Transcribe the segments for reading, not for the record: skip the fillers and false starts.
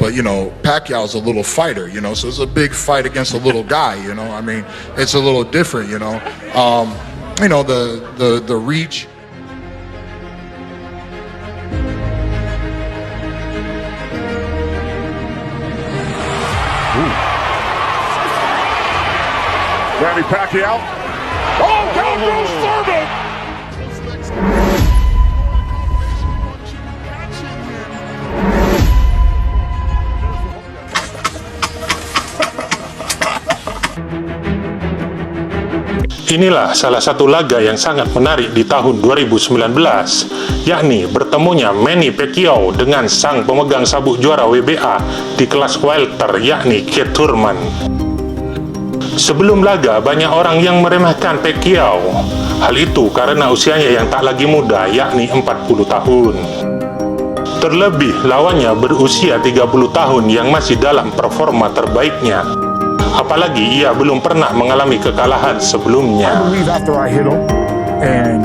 but Pacquiao's a little fighter, so it's a big fight against a little guy, I mean, it's a little different, the reach. Manny Pacquiao. Oh, down goes Thurman! Inilah salah satu laga yang sangat menarik di tahun 2019, yakni bertemunya Manny Pacquiao dengan sang pemegang sabuk juara WBA di kelas welter, yakni Keith Thurman. Sebelum laga, banyak orang yang meremehkan Pacquiao. Hal itu karena usianya yang tak lagi muda, yakni 40 tahun. Terlebih, lawannya berusia 30 tahun yang masih dalam performa terbaiknya. Apalagi ia belum pernah mengalami kekalahan sebelumnya. I believe after I hit him and,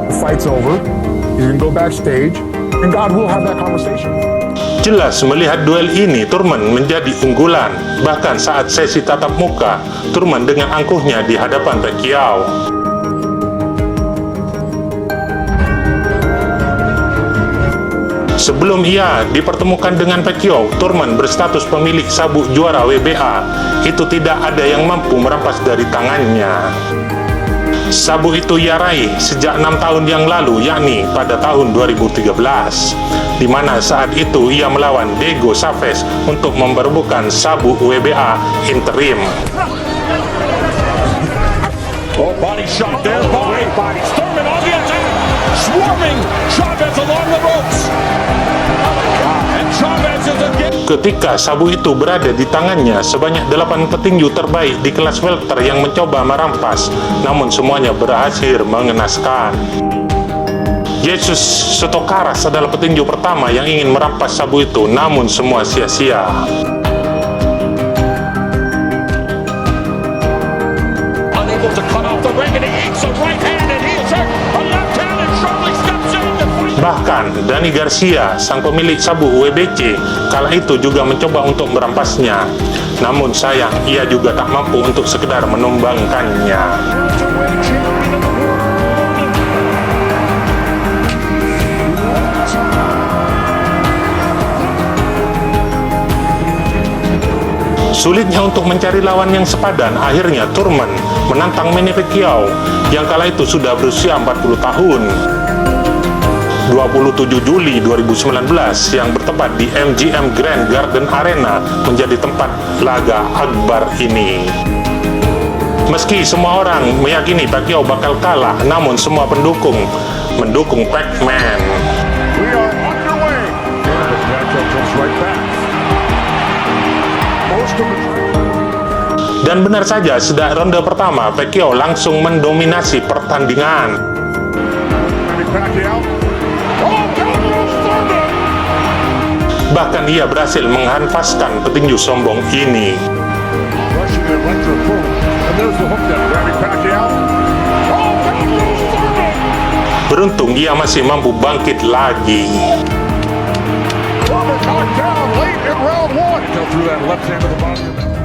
the fight's over, you can go backstage and God will have that conversation. Jelas melihat duel ini, Thurman menjadi unggulan. Bahkan saat sesi tatap muka, Thurman dengan angkuhnya di hadapan Pacquiao. Sebelum ia dipertemukan dengan Pacquiao, Thurman berstatus pemilik sabuk juara WBA. Itu tidak ada yang mampu merampas dari tangannya. Sabuk itu ia raih sejak 6 tahun yang lalu, yakni pada tahun 2013, di mana saat itu ia melawan Diego Chavez untuk memperebutkan sabuk WBA interim. Oh, body shot there, body. Thurman on the attack, swarming Chavez along the ropes. And Chavez is again. Ketika sabuk itu berada di tangannya, sebanyak 8 petinju terbaik di kelas welter yang mencoba merampas, namun semuanya berhasil mengenaskan. Jesus Stokaras adalah petinju pertama yang ingin merampas sabuk itu, namun semua sia-sia. Unable to cut off the ring and he eats a right hand and he is hurt. A left hand and Charlie steps in to fight. Bahkan Danny Garcia, sang pemilik sabuk WBC, kala itu juga mencoba untuk merampasnya. Namun sayang, ia juga tak mampu untuk sekedar menumbangkannya. Sulitnya untuk mencari lawan yang sepadan, akhirnya Thurman menantang Manny Pacquiao yang kala itu sudah berusia 40 tahun. 27 Juli 2019 yang bertepat di MGM Grand Garden Arena menjadi tempat laga akbar ini. Meski semua orang meyakini Pacquiao bakal kalah, namun semua pendukung mendukung Pac-Man. We are underway. Pacquiao comes right back. Dan benar saja, sejak ronde pertama, Pacquiao langsung mendominasi pertandingan. Bahkan ia berhasil menghanfaskan petinju sombong ini. Beruntung ia masih mampu bangkit lagi.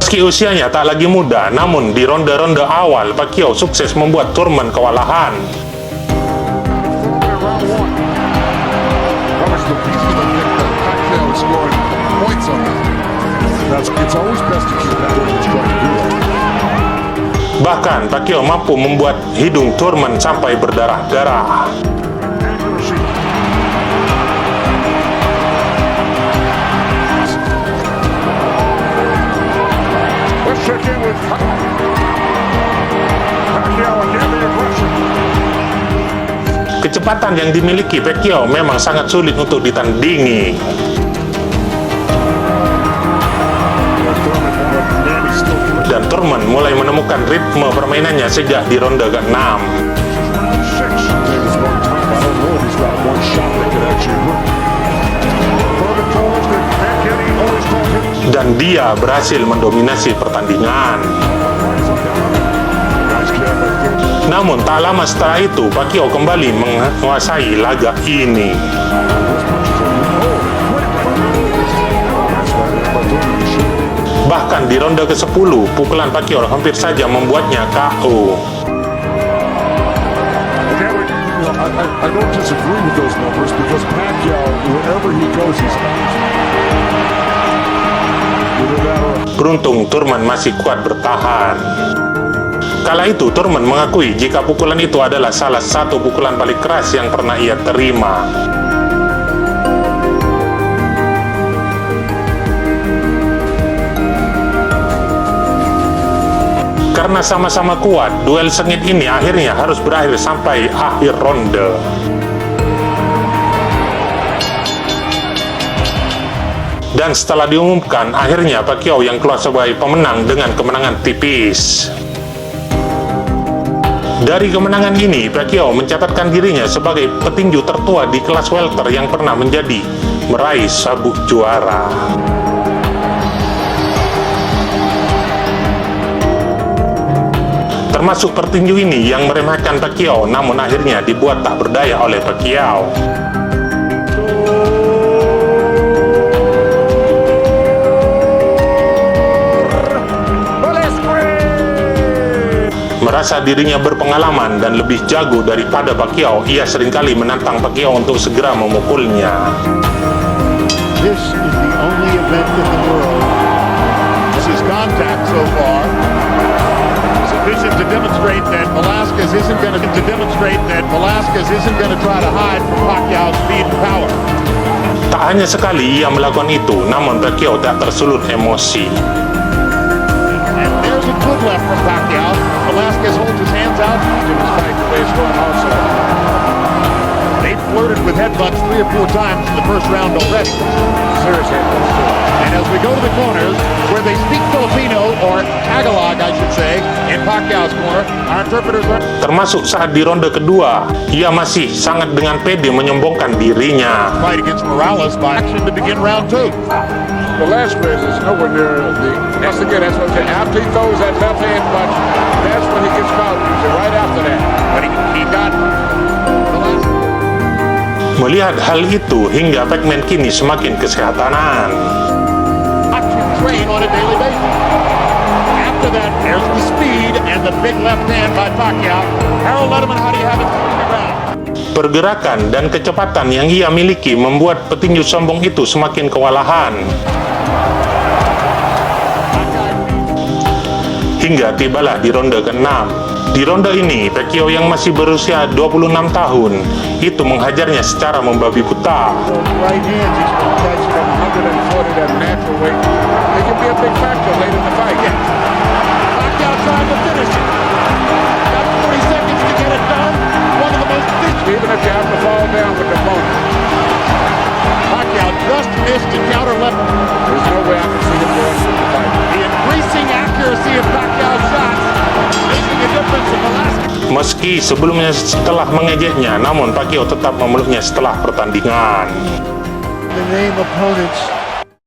Meski usianya tak lagi muda, namun di ronde-ronde awal, Pacquiao sukses membuat Thurman kewalahan. Bahkan Pacquiao mampu membuat hidung Thurman sampai berdarah-darah. Kecepatan yang dimiliki Pacquiao memang sangat sulit untuk ditandingi. Dan Thurman mulai menemukan ritme permainannya sejak di ronde ke-6. Dan dia berhasil mendominasi pertandingan. Namun tak lama setelah itu, Pacquiao kembali menguasai laga ini. ronde ke-10, pukulan Pacquiao hampir saja membuatnya KO. I don't disagree with those numbers because Pacquiao, wherever he goes, he's Beruntung Thurman masih kuat bertahan. Kala itu Thurman mengakui jika pukulan itu adalah salah satu pukulan paling keras yang pernah ia terima. Karena sama-sama kuat, duel sengit ini akhirnya harus berakhir sampai akhir ronde. Dan setelah diumumkan, akhirnya Pacquiao yang keluar sebagai pemenang dengan kemenangan tipis. Dari kemenangan ini, Pacquiao mencatatkan dirinya sebagai petinju tertua di kelas welter yang pernah meraih sabuk juara. Termasuk petinju ini yang meremehkan Pacquiao, namun akhirnya dibuat tak berdaya oleh Pacquiao. Merasa dirinya berpengalaman dan lebih jago daripada Pacquiao, ia seringkali menantang Pacquiao untuk segera memukulnya. This is the only event in the world. This is contact so far. Sufficient to demonstrate that Velasquez isn't going to try to hide from Pacquiao's speed and power. Tak hanya sekali ia melakukan itu, namun Pacquiao tak tersulut emosi. And there's a good left from Pacquiao. Velasquez holds his hands out. Jimmy's fight the way it's going also. They flirted with headbutts 3 or 4 times in the first round already. Serious headbutts too. And as we go to the corners, where they speak Filipino, or Tagalog I should say, in Pacquiao's corner, our interpreters are... Termasuk saat di ronde kedua, ia masih sangat dengan pede menyombongkan dirinya. Fight against Morales by action to begin round 2. Velasquez is nowhere near the... Once again, that's what I'm saying. After he throws that left hand punch, that's when he gets caught. Right after that. But he got Velasquez. Melihat hal itu, hingga Pacman kini semakin kesehatanan. Train on a daily basis. After that, there's the speed and the big left hand by Pacquiao. Harold Letterman, how do you have it on the ground? Pergerakan dan kecepatan yang ia miliki membuat petinju sombong itu semakin kewalahan. Hingga tibalah di ronde ke-6. Di ronde ini, Pacquiao yang masih berusia 26 tahun, itu menghajarnya secara membabi buta. Right hands, he's going to catch it at 140 at natural weight. It can be a big factor late in the fight. Pacquiao trying to finish it. Got 40 seconds to get it done. One of the most vicious. Even if you have to fall down with the opponent. Pacquiao just missed to counter left. There's no way I can see him going through the fight. The increasing accuracy of Pacquiao's shots making a difference in the last. Meski sebelumnya setelah mengejeknya, namun Pacquiao tetap memeluknya setelah pertandingan. The name opponents